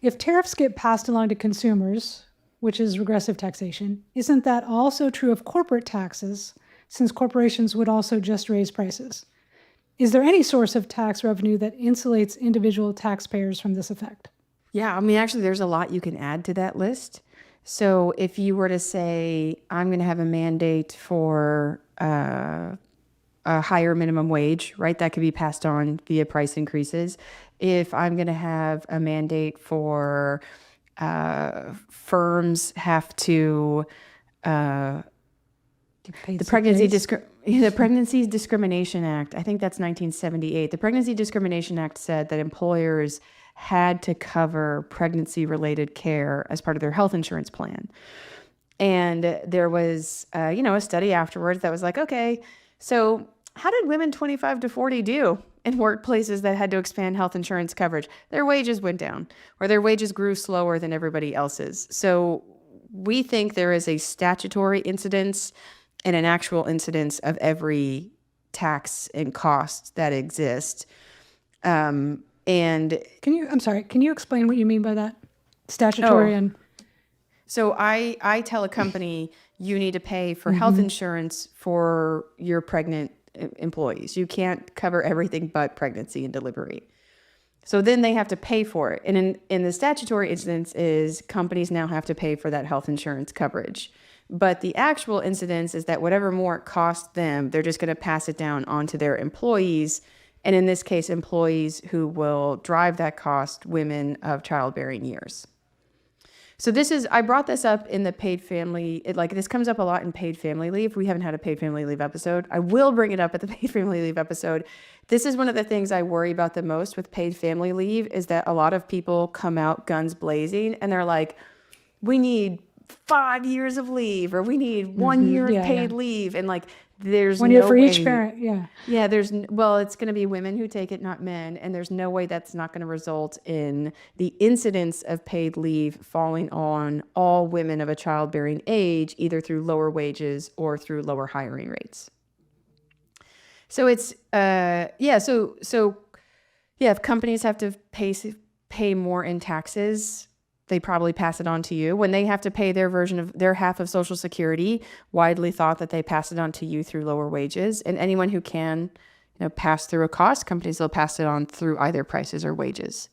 if tariffs get passed along to consumers, which is regressive taxation, isn't that also true of corporate taxes, since corporations would also just raise prices? Is there any source of tax revenue that insulates individual taxpayers from this effect? Yeah, I mean, actually, there's a lot you can add to that list. So if you were to say, I'm going to have a mandate for a higher minimum wage, right? That could be passed on via price increases. If I'm going to have a mandate for firms have to the Pregnancy Discrimination Act, I think that's 1978. The Pregnancy Discrimination Act said that employers had to cover pregnancy-related care as part of their health insurance plan. And there was, a study afterwards that was like, okay, so how did women 25 to 40 do in workplaces that had to expand health insurance coverage? Their wages went down, or their wages grew slower than everybody else's. So we think there is a statutory incidence and an actual incidence of every tax and cost that exists. And can you explain what you mean by that? Statutory and... So I tell a company, you need to pay for health insurance for your pregnant employees. You can't cover everything but pregnancy and delivery. So then they have to pay for it. And in the statutory incidence is companies now have to pay for that health insurance coverage. But the actual incidence is that whatever more it costs them, they're just going to pass it down onto their employees. And in this case, employees who will drive that cost, women of childbearing years. So I brought this up in the paid family, this comes up a lot in paid family leave. We haven't had a paid family leave episode. I will bring it up at the paid family leave episode. This is one of the things I worry about the most with paid family leave is that a lot of people come out guns blazing and they're like, we need 5 years of leave, or we need 1 year of paid leave. And there's 1 year for each parent. Yeah. Yeah. It's going to be women who take it, not men. And there's no way that's not going to result in the incidence of paid leave falling on all women of a childbearing age, either through lower wages or through lower hiring rates. So it's, if companies have to pay more in taxes, they probably pass it on to you. When they have to pay their version of their half of Social Security, widely thought that they pass it on to you through lower wages. And anyone who can, pass through a cost, companies will pass it on through either prices or wages.